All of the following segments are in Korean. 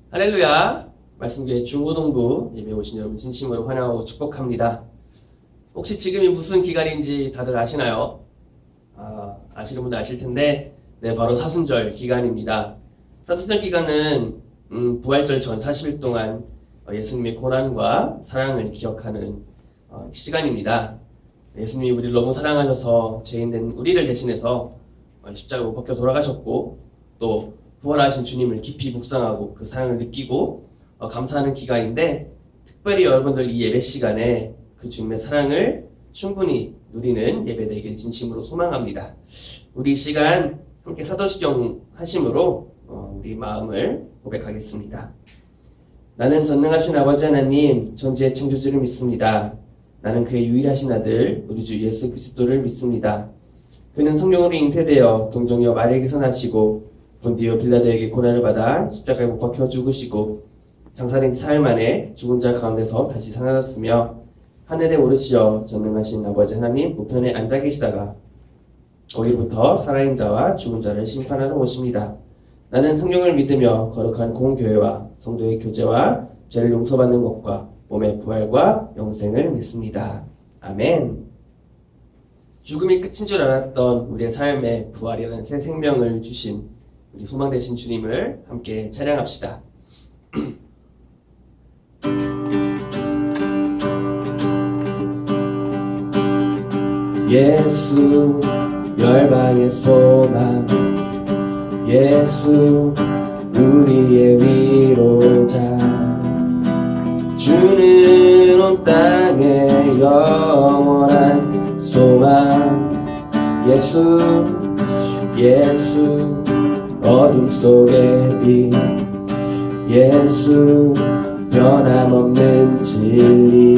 할렐루야! 말씀교회 중고동부 예배 오신 여러분 진심으로 환영하고 축복합니다. 혹시 지금이 무슨 기간인지 다들 아시나요? 아시는 분도 아실 텐데, 네, 바로 사순절 기간입니다. 사순절 기간은 부활절 전 40일 동안 예수님의 고난과 사랑을 기억하는 시간입니다. 예수님이 우리를 너무 사랑하셔서 죄인된 우리를 대신해서 십자가로 벗겨 돌아가셨고, 또 부활하신 주님을 깊이 묵상하고 그 사랑을 느끼고 감사하는 기간인데, 특별히 여러분들 이 예배 시간에 그 주님의 사랑을 충분히 누리는 예배 되길 진심으로 소망합니다. 우리 이 시간 함께 사도시경 하심으로 우리 마음을 고백하겠습니다. 나는 전능하신 아버지 하나님, 전지의 창조주를 믿습니다. 나는 그의 유일하신 아들 우리 주 예수 그리스도를 믿습니다. 그는 성령으로 잉태되어 동정녀 마리아에게서 나시고 본디오 빌라도에게 고난을 받아 십자가에 못 박혀 죽으시고 장사된 지 사흘 만에 죽은 자 가운데서 다시 살아났으며 하늘에 오르시어 전능하신 아버지 하나님 우편에 앉아 계시다가 거기로부터 살아있는 자와 죽은 자를 심판하러 오십니다. 나는 성령을 믿으며 거룩한 공교회와 성도의 교제와 죄를 용서받는 것과 몸의 부활과 영생을 믿습니다. 아멘. 죽음이 끝인 줄 알았던 우리의 삶에 부활이라는 새 생명을 주신 우리 소망 되신 주님을 함께 찬양합시다. 예수 열방의 소망, 예수 우리의 위로자, 주는 온 땅의 영원한 소망, 예수 어둠 속의 빛, 예수 변함없는 진리,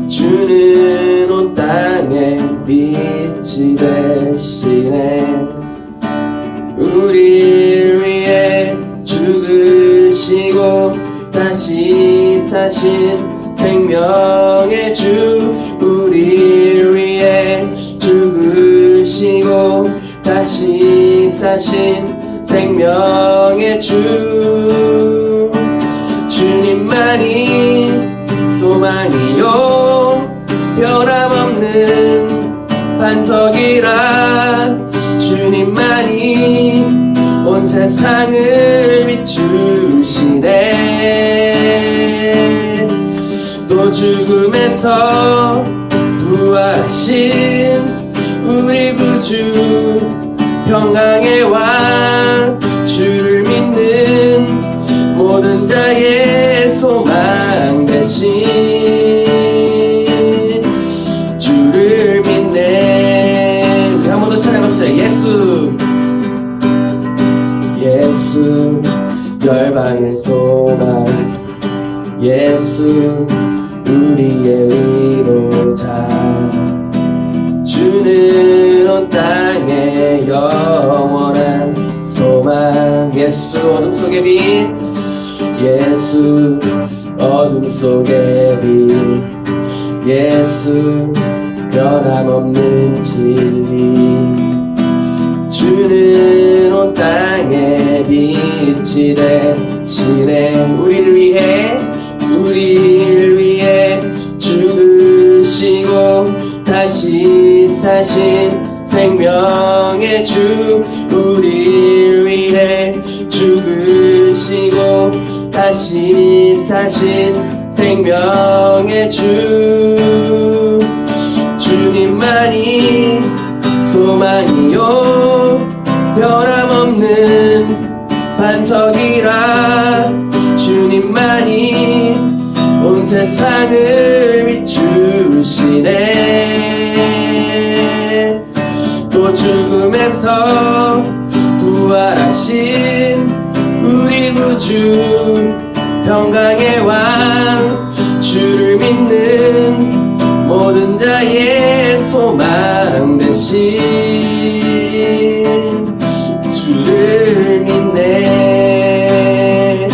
주는 온 땅의 빛이 되시네. 우리를 위해 죽으시고 다시 사신 생명의 주, 우리를 위해 죽으시고 다시 사신 생명의 주, 주님만이 소망이요 변함없는 반석이라, 주님만이 온 세상을 비추시네. 또 죽음에서 부활하신 우리 구주 평강의 왕, 주를 믿는 모든 자의 소망 되신 주를 믿네. 우리 한 번 더 찬양합시다. 예수 열방의 소망, 예수 우리의 위로자, 주는 온 땅의 영원한 소망, 예수 어둠 속의 빛, 예수 어둠 속의 빛, 예수 변함없는 진리, 주는 온 땅의 빛이 되시네. 우리를 위해 죽으시고 다시 사신 생명의 주, 우리를 위해 죽으시고 다시 사신 생명의 주, 주님만이 소망이요 변함없는 반석이라, 주님만이 온 세상을 비추시네. 또 죽음에서 부활하신 우리 구주 평강의 왕, 주를 믿는 모든 자의 소망 되신 주를 믿네.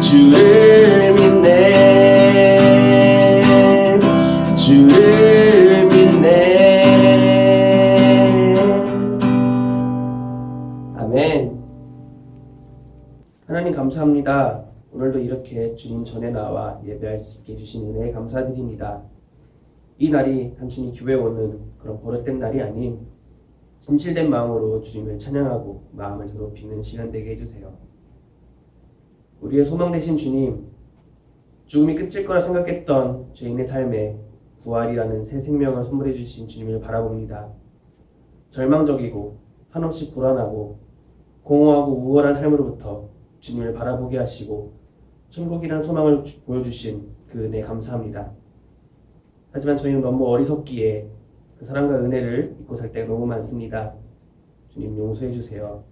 주를 믿네. 주를 믿네. 아멘. 하나님 감사합니다. 오늘도 이렇게 주님 전에 나와 예배할 수 있게 해주신 은혜에 감사드립니다. 이 날이 단순히 교회에 오는 그런 버릇된 날이 아닌 진실된 마음으로 주님을 찬양하고 마음을 더럽히는 시간 되게 해주세요. 우리의 소망 되신 주님, 죽음이 끝일 거라 생각했던 죄인의 삶에 부활이라는 새 생명을 선물해 주신 주님을 바라봅니다. 절망적이고 한없이 불안하고 공허하고 우월한 삶으로부터 주님을 바라보게 하시고 천국이라는 소망을 보여주신 그 은혜 감사합니다. 하지만 저희는 너무 어리석기에 그 사랑과 은혜를 잊고 살 때가 너무 많습니다. 주님 용서해 주세요.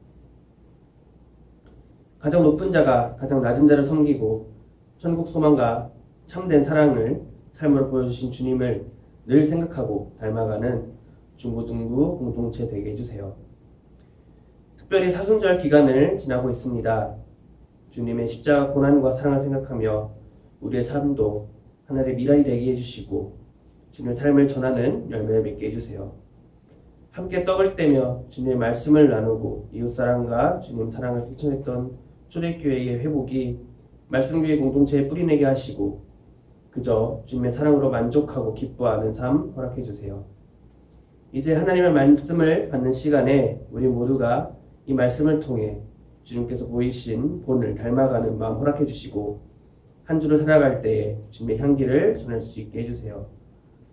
가장 높은 자가 가장 낮은 자를 섬기고 천국 소망과 참된 사랑을 삶으로 보여주신 주님을 늘 생각하고 닮아가는 중고등부 공동체 되게 해주세요. 특별히 사순절 기간을 지나고 있습니다. 주님의 십자가 고난과 사랑을 생각하며 우리의 삶도 하늘의 미랄이 되게 해주시고 주님의 삶을 전하는 열매를 맺게 해주세요. 함께 떡을 떼며 주님의 말씀을 나누고 이웃사랑과 주님 사랑을 실천했던 초대교회의 회복이 말씀교회 공동체에 뿌리내게 하시고 그저 주님의 사랑으로 만족하고 기뻐하는 삶 허락해 주세요. 이제 하나님의 말씀을 받는 시간에 우리 모두가 이 말씀을 통해 주님께서 보이신 본을 닮아가는 마음 허락해 주시고 한 주를 살아갈 때에 주님의 향기를 전할 수 있게 해주세요.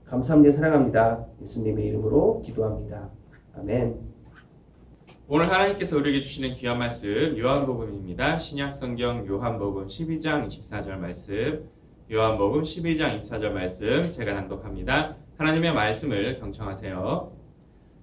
감사합니다. 사랑합니다. 예수님의 이름으로 기도합니다. 아멘. 오늘 하나님께서 우리에게 주시는 귀한 말씀 요한복음입니다. 신약성경 요한복음 12장 24절 말씀, 요한복음 12장 24절 말씀 제가 낭독합니다. 하나님의 말씀을 경청하세요.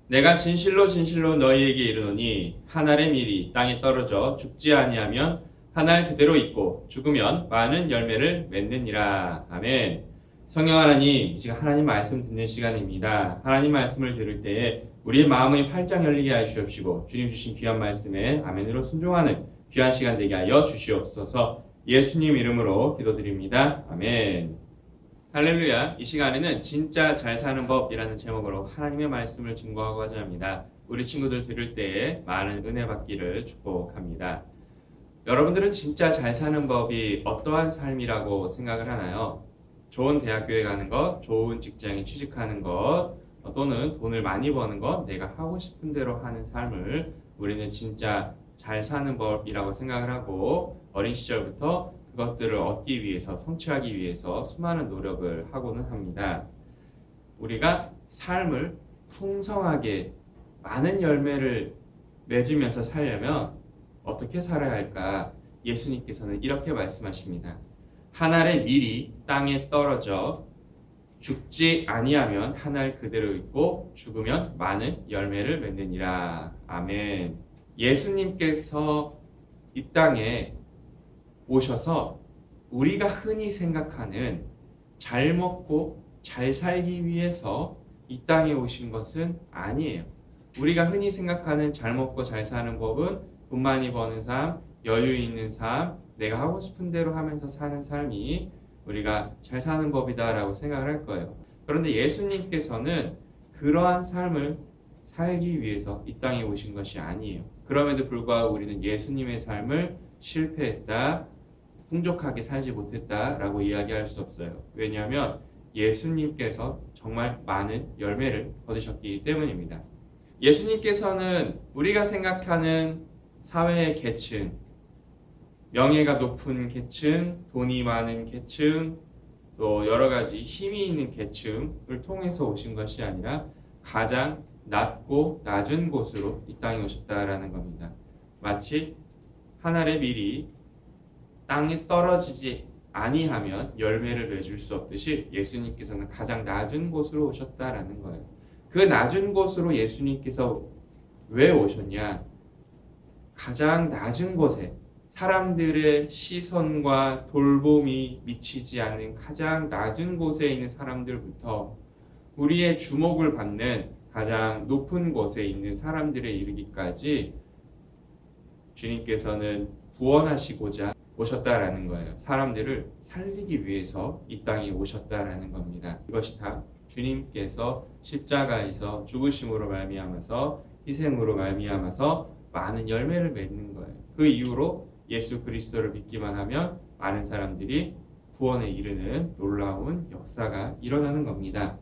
내가 진실로 진실로 너희에게 이르노니 한 알의 밀이 땅에 떨어져 죽지 아니하면 한 알 그대로 있고 죽으면 많은 열매를 맺느니라. 아멘. 성령 하나님, 지금 하나님 말씀 듣는 시간입니다. 하나님 말씀을 들을 때에 우리의 마음의 활짝 열리게 하여 주옵시고 주님 주신 귀한 말씀에 아멘으로 순종하는 귀한 시간 되게 하여 주시옵소서. 예수님 이름으로 기도드립니다. 아멘. 할렐루야. 이 시간에는 진짜 잘 사는 법이라는 제목으로 하나님의 말씀을 증거하고자 합니다. 우리 친구들 들을 때에 많은 은혜 받기를 축복합니다. 여러분들은 진짜 잘 사는 법이 어떠한 삶이라고 생각을 하나요? 좋은 대학교에 가는 것, 좋은 직장에 취직하는 것, 또는 돈을 많이 버는 것, 내가 하고 싶은 대로 하는 삶을 우리는 진짜 잘 사는 법이라고 생각을 하고 어린 시절부터 그것들을 얻기 위해서, 성취하기 위해서 수많은 노력을 하고는 합니다. 우리가 삶을 풍성하게 많은 열매를 맺으면서 살려면 어떻게 살아야 할까? 예수님께서는 이렇게 말씀하십니다. 한 알의 밀이 땅에 떨어져 죽지 아니하면 한 알 그대로 있고 죽으면 많은 열매를 맺느니라. 아멘. 예수님께서 이 땅에 오셔서 우리가 흔히 생각하는 잘 먹고 잘 살기 위해서 이 땅에 오신 것은 아니에요. 우리가 흔히 생각하는 잘 먹고 잘 사는 법은 돈 많이 버는 삶, 여유 있는 삶, 내가 하고 싶은 대로 하면서 사는 삶이 우리가 잘 사는 법이다라고 생각을 할 거예요. 그런데 예수님께서는 그러한 삶을 살기 위해서 이 땅에 오신 것이 아니에요. 그럼에도 불구하고 우리는 예수님의 삶을 실패했다, 풍족하게 살지 못했다라고 이야기할 수 없어요. 왜냐하면 예수님께서 정말 많은 열매를 거두셨기 때문입니다. 예수님께서는 우리가 생각하는 사회의 계층, 명예가 높은 계층, 돈이 많은 계층, 또 여러 가지 힘이 있는 계층을 통해서 오신 것이 아니라 가장 낮고 낮은 곳으로 이 땅에 오셨다라는 겁니다. 마치 한 알의 밀이 땅에 떨어지지 아니하면 열매를 맺을 수 없듯이 예수님께서는 가장 낮은 곳으로 오셨다라는 거예요. 그 낮은 곳으로 예수님께서 왜 오셨냐? 가장 낮은 곳에 사람들의 시선과 돌봄이 미치지 않는 가장 낮은 곳에 있는 사람들부터 우리의 주목을 받는 가장 높은 곳에 있는 사람들에 이르기까지 주님께서는 구원하시고자 오셨다라는 거예요. 사람들을 살리기 위해서 이 땅에 오셨다라는 겁니다. 이것이 다 주님께서 십자가에서 죽으심으로 말미암아서 희생으로 말미암아서 많은 열매를 맺는 거예요. 그 이후로 예수 그리스도를 믿기만 하면 많은 사람들이 구원에 이르는 놀라운 역사가 일어나는 겁니다.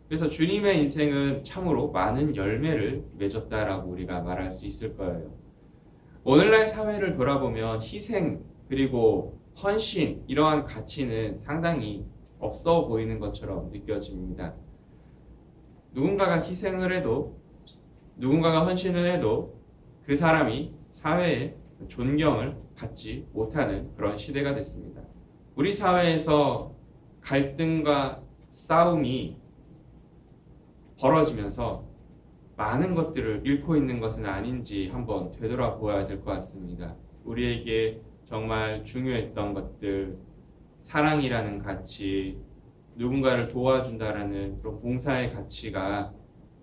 그래서 주님의 인생은 참으로 많은 열매를 맺었다라고 우리가 말할 수 있을 거예요. 오늘날 사회를 돌아보면 희생 그리고 헌신 이러한 가치는 상당히 없어 보이는 것처럼 느껴집니다. 누군가가 희생을 해도 누군가가 헌신을 해도 그 사람이 사회에 존경을 받지 못하는 그런 시대가 됐습니다. 우리 사회에서 갈등과 싸움이 벌어지면서 많은 것들을 잃고 있는 것은 아닌지 한번 되돌아보아야 될 것 같습니다. 우리에게 정말 중요했던 것들, 사랑이라는 가치, 누군가를 도와준다라는 그런 봉사의 가치가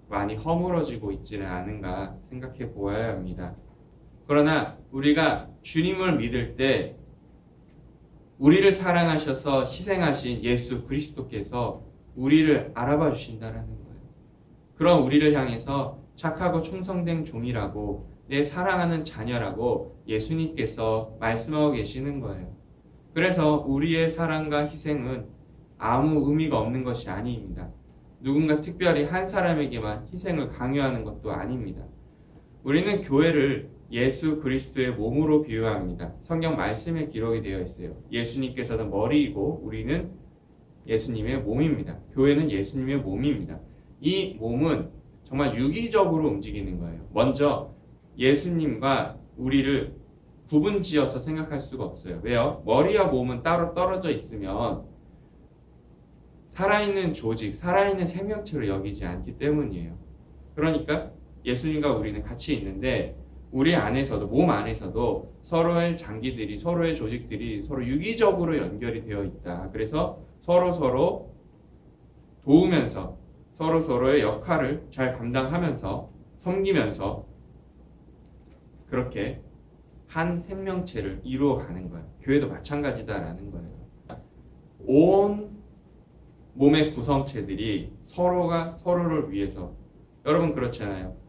많이 허물어지고 있지는 않은가 생각해 보아야 합니다. 그러나 우리가 주님을 믿을 때 우리를 사랑하셔서 희생하신 예수 그리스도께서 우리를 알아봐 주신다라는 거예요. 그럼 우리를 향해서 착하고 충성된 종이라고 내 사랑하는 자녀라고 예수님께서 말씀하고 계시는 거예요. 그래서 우리의 사랑과 희생은 아무 의미가 없는 것이 아닙니다. 누군가 특별히 한 사람에게만 희생을 강요하는 것도 아닙니다. 우리는 교회를 예수 그리스도의 몸으로 비유합니다. 성경 말씀에 기록이 되어 있어요. 예수님께서는 머리이고 우리는 예수님의 몸입니다. 교회는 예수님의 몸입니다. 이 몸은 정말 유기적으로 움직이는 거예요. 먼저 예수님과 우리를 구분지어서 생각할 수가 없어요. 왜요? 머리와 몸은 따로 떨어져 있으면 살아있는 조직, 살아있는 생명체로 여기지 않기 때문이에요. 그러니까 예수님과 우리는 같이 있는데 우리 안에서도, 몸 안에서도 서로의 장기들이, 서로의 조직들이 서로 유기적으로 연결이 되어 있다. 그래서 서로 도우면서 서로의 역할을 잘 감당하면서 섬기면서 그렇게 한 생명체를 이루어가는 거예요. 교회도 마찬가지다라는 거예요. 온 몸의 구성체들이 서로가 서로를 위해서, 여러분 그렇잖아요.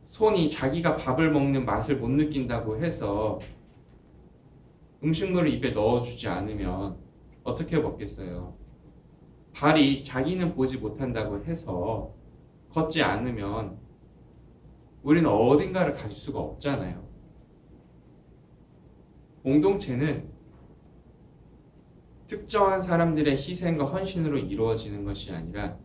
손이 자기가 밥을 먹는 맛을 못 느낀다고 해서 음식물을 입에 넣어주지 않으면 어떻게 먹겠어요? 발이 자기는 보지 못한다고 해서 걷지 않으면 우리는 어딘가를 갈 수가 없잖아요. 공동체는 특정한 사람들의 희생과 헌신으로 이루어지는 것이 아니라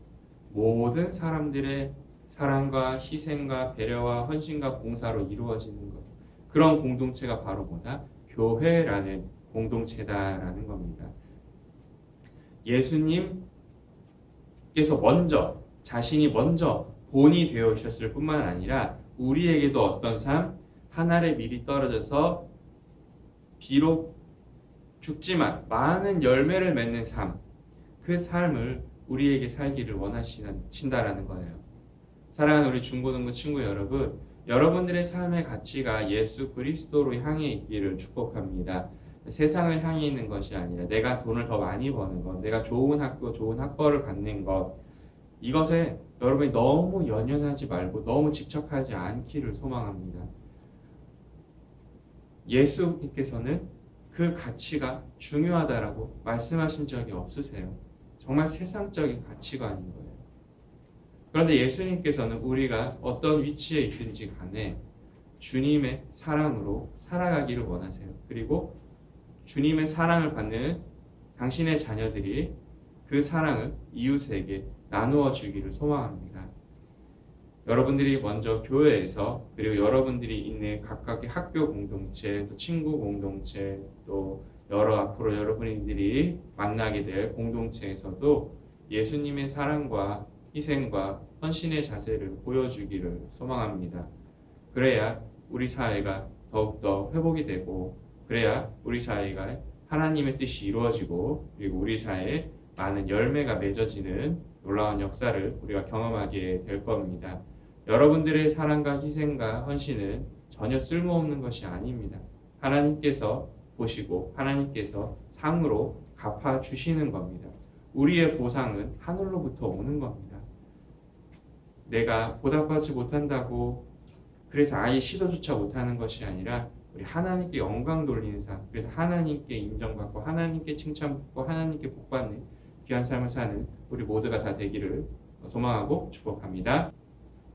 모든 사람들의 사랑과 희생과 배려와 헌신과 봉사로 이루어지는 것. 그런 공동체가 바로 뭐다? 교회라는 공동체다라는 겁니다. 예수님께서 자신이 먼저 본이 되어 오셨을 뿐만 아니라 우리에게도 어떤 삶, 하늘에 미리 떨어져서 비록 죽지만 많은 열매를 맺는 삶, 그 삶을 우리에게 살기를 원하신다라는 거예요. 사랑하는 우리 중고등부 친구 여러분, 여러분들의 삶의 가치가 예수 그리스도로 향해 있기를 축복합니다. 세상을 향해 있는 것이 아니라 내가 돈을 더 많이 버는 것, 내가 좋은 학교, 좋은 학벌을 갖는 것, 이것에 여러분이 너무 연연하지 말고 너무 집착하지 않기를 소망합니다. 예수님께서는 그 가치가 중요하다라고 말씀하신 적이 없으세요. 정말 세상적인 가치관인 거예요. 그런데 예수님께서는 우리가 어떤 위치에 있든지 간에 주님의 사랑으로 살아가기를 원하세요. 그리고 주님의 사랑을 받는 당신의 자녀들이 그 사랑을 이웃에게 나누어 주기를 소망합니다. 여러분들이 먼저 교회에서, 그리고 여러분들이 있는 각각의 학교 공동체, 또 친구 공동체, 또 앞으로 여러분들이 만나게 될 공동체에서도 예수님의 사랑과 희생과 헌신의 자세를 보여주기를 소망합니다. 그래야 우리 사회가 더욱더 회복이 되고, 그래야 우리 사회가 하나님의 뜻이 이루어지고, 그리고 우리 사회에 많은 열매가 맺어지는 놀라운 역사를 우리가 경험하게 될 겁니다. 여러분들의 사랑과 희생과 헌신은 전혀 쓸모없는 것이 아닙니다. 하나님께서 보시고 하나님께서 상으로 갚아주시는 겁니다. 우리의 보상은 하늘로부터 오는 겁니다. 내가 보답받지 못한다고 그래서 아예 시도조차 못하는 것이 아니라 우리 하나님께 영광 돌리는 삶, 그래서 하나님께 인정받고 하나님께 칭찬받고 하나님께 복받는 귀한 삶을 사는 우리 모두가 다 되기를 소망하고 축복합니다.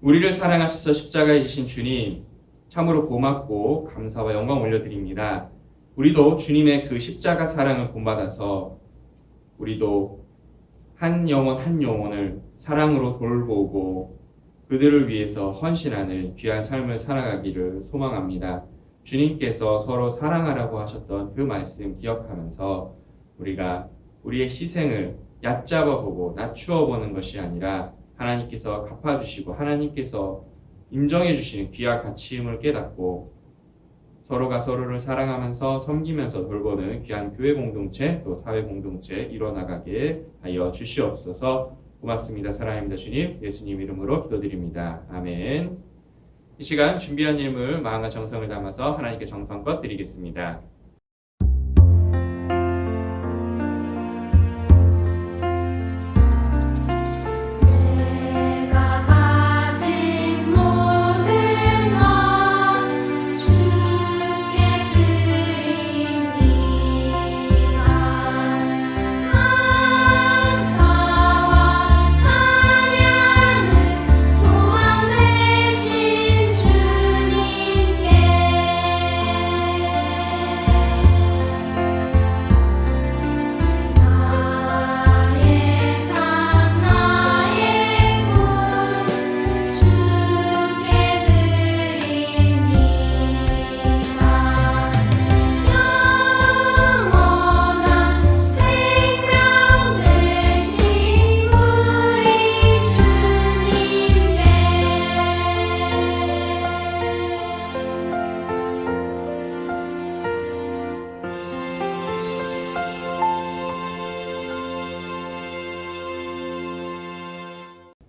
우리를 사랑하셔서 십자가에 지신 주님 참으로 고맙고 감사와 영광 올려드립니다. 우리도 주님의 그 십자가 사랑을 본받아서 우리도 한 영혼 한 영혼을 사랑으로 돌보고 그들을 위해서 헌신하는 귀한 삶을 살아가기를 소망합니다. 주님께서 서로 사랑하라고 하셨던 그 말씀 기억하면서 우리가 우리의 희생을 얕잡아 보고 낮추어 보는 것이 아니라 하나님께서 갚아주시고 하나님께서 인정해 주시는 귀한 가치임을 깨닫고 서로가 서로를 사랑하면서 섬기면서 돌보는 귀한 교회 공동체 또 사회 공동체 이뤄나가게 하여 주시옵소서. 고맙습니다. 사랑합니다. 주님 예수님 이름으로 기도드립니다. 아멘. 이 시간 준비한 예물 마음과 정성을 담아서 하나님께 정성껏 드리겠습니다.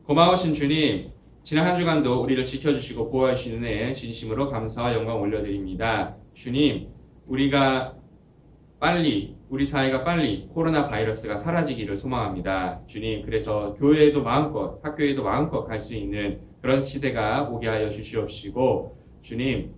고마우신 주님, 지난 한 주간도 우리를 지켜주시고 보호하시는 은혜에 진심으로 감사와 영광 올려드립니다. 주님, 우리 사회가 빨리 코로나 바이러스가 사라지기를 소망합니다. 주님, 그래서 교회에도 마음껏, 학교에도 마음껏 갈 수 있는 그런 시대가 오게 하여 주시옵시고, 주님,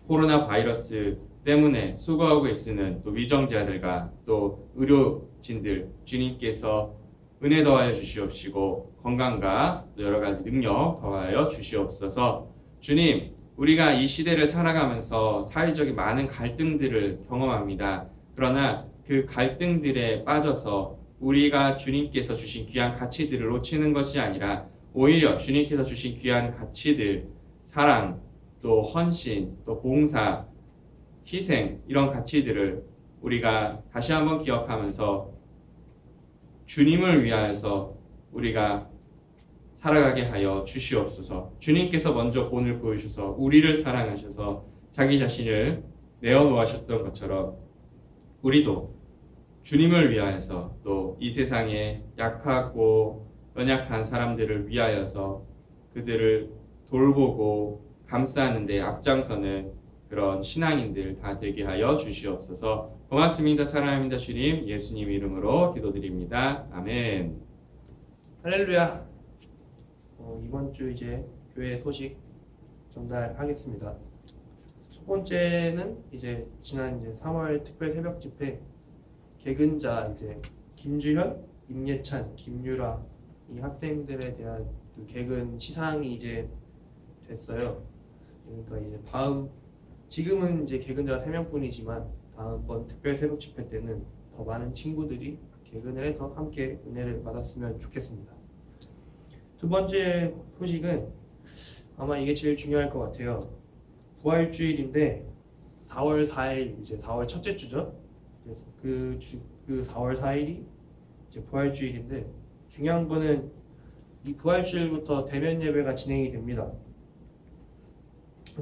코로나 바이러스 때문에 수고하고 있는 또 위정자들과 또 의료진들, 주님께서 은혜 더하여 주시옵시고 건강과 여러 가지 능력 더하여 주시옵소서. 주님, 우리가 이 시대를 살아가면서 사회적인 많은 갈등들을 경험합니다. 그러나 그 갈등들에 빠져서 우리가 주님께서 주신 귀한 가치들을 놓치는 것이 아니라 오히려 주님께서 주신 귀한 가치들, 사랑, 또 헌신, 또 봉사, 희생 이런 가치들을 우리가 다시 한번 기억하면서 주님을 위하여서 우리가 살아가게 하여 주시옵소서. 주님께서 먼저 본을 보여주셔서 우리를 사랑하셔서 자기 자신을 내어놓으셨던 것처럼 우리도 주님을 위하여서 또 이 세상에 약하고 연약한 사람들을 위하여서 그들을 돌보고 감싸는 데 앞장서는 그런 신앙인들 다 되게 하여 주시옵소서. 고맙습니다. 사랑합니다. 주님 예수님 이름으로 기도드립니다. 아멘. 할렐루야. 이번 주 이제 교회 소식 전달하겠습니다. 첫 번째는 이제 지난 3월 특별 새벽 집회 개근자 이제 김주현, 임예찬, 김유라 이 학생들에 대한 그 개근 시상이 이제 됐어요. 그러니까 이제 지금은 이제 개근자가 3명뿐이지만 다음번 특별 새벽 집회 때는 더 많은 친구들이 개근을 해서 함께 은혜를 받았으면 좋겠습니다. 두 번째 소식은 아마 이게 제일 중요할 것 같아요. 부활주일인데 4월 4일 이제 4월 첫째 주죠. 그래서 그 4월 4일이 이제 부활주일인데 중요한 거는 이 부활주일부터 대면 예배가 진행이 됩니다.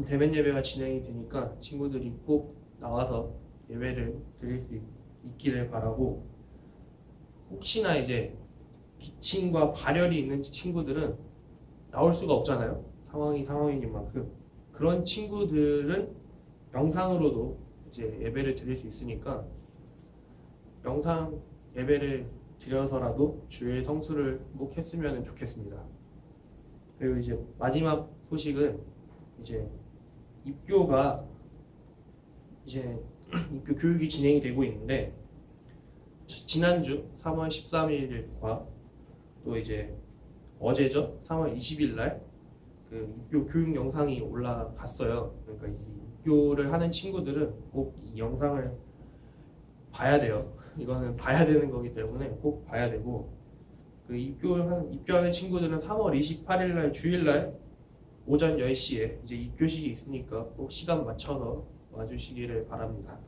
대면 예배가 진행이 되니까 친구들이 꼭 나와서 예배를 드릴 수 있기를 바라고, 혹시나 이제 기침과 발열이 있는 친구들은 나올 수가 없잖아요. 상황이 상황인 만큼 그런 친구들은 영상으로도 이제 예배를 드릴 수 있으니까 영상 예배를 드려서라도 주의 성수를 꼭 했으면 좋겠습니다. 그리고 이제 마지막 소식은 이제 입교가 이제 그 교육이 진행이 되고 있는데 지난주 3월 13일과 또 이제 어제죠 3월 20일 날그 입교 교육 영상이 올라갔어요. 그러니까 이 입교를 하는 친구들은 꼭 이 영상을 봐야 돼요. 이거는 봐야 되는 거기 때문에 꼭 봐야 되고 그 입교하는 친구들은 3월 28일 날 주일 날 오전 10시에 이제 입교식이 있으니까 꼭 시간 맞춰서 와주시기를 바랍니다.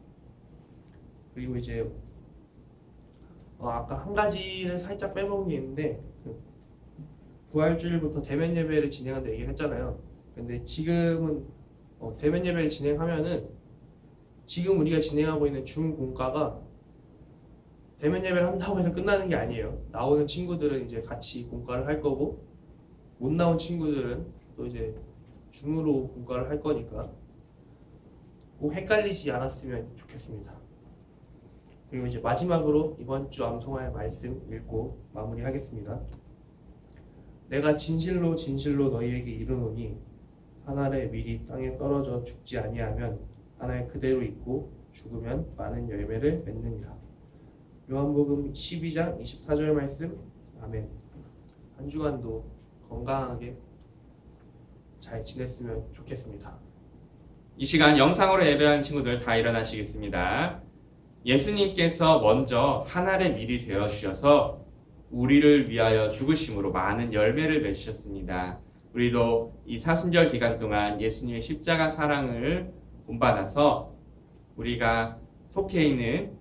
그리고 이제 아까 한 가지를 살짝 빼먹은 게 있는데 그 부활주일부터 대면 예배를 진행한다 얘기를 했잖아요. 근데 지금은 대면 예배를 진행하면은 지금 우리가 진행하고 있는 중공과가 대면 예배를 한다고 해서 끝나는 게 아니에요. 나오는 친구들은 이제 같이 공과를 할 거고 못 나온 친구들은 또 이제 줌으로 공과를 할 거니까 꼭 헷갈리지 않았으면 좋겠습니다. 그리고 이제 마지막으로 이번 주 암송할 말씀 읽고 마무리하겠습니다. 내가 진실로 진실로 너희에게 이르노니 한 알에 미리 땅에 떨어져 죽지 아니하면 한 알 그대로 있고 죽으면 많은 열매를 맺느니라. 요한복음 12장 24절 말씀. 아멘. 한 주간도 건강하게 잘 지냈으면 좋겠습니다. 이 시간 영상으로 예배하는 친구들 다 일어나시겠습니다. 예수님께서 먼저 한 알의 밀이 되어 주셔서 우리를 위하여 죽으심으로 많은 열매를 맺으셨습니다. 우리도 이 사순절 기간 동안 예수님의 십자가 사랑을 본받아서 우리가 속해 있는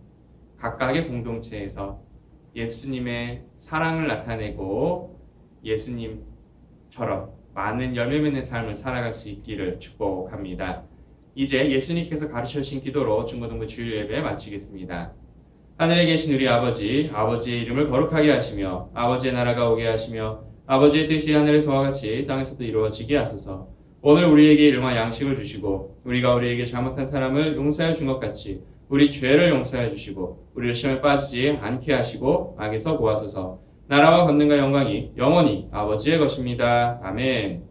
각각의 공동체에서 예수님의 사랑을 나타내고 예수님처럼 많은 열매 맺는 삶을 살아갈 수 있기를 축복합니다. 이제 예수님께서 가르쳐 주신 기도로 중고등부 주일 예배 마치겠습니다. 하늘에 계신 우리 아버지, 아버지의 이름을 거룩하게 하시며 아버지의 나라가 오게 하시며 아버지의 뜻이 하늘에서와 같이 땅에서도 이루어지게 하소서. 오늘 우리에게 일용할 양식을 주시고 우리가 우리에게 잘못한 사람을 용서해 준 것 같이 우리 죄를 용서해 주시고 우리를 시험에 빠지지 않게 하시고 악에서 구하소서. 나라와 권능과 영광이 영원히 아버지의 것입니다. 아멘.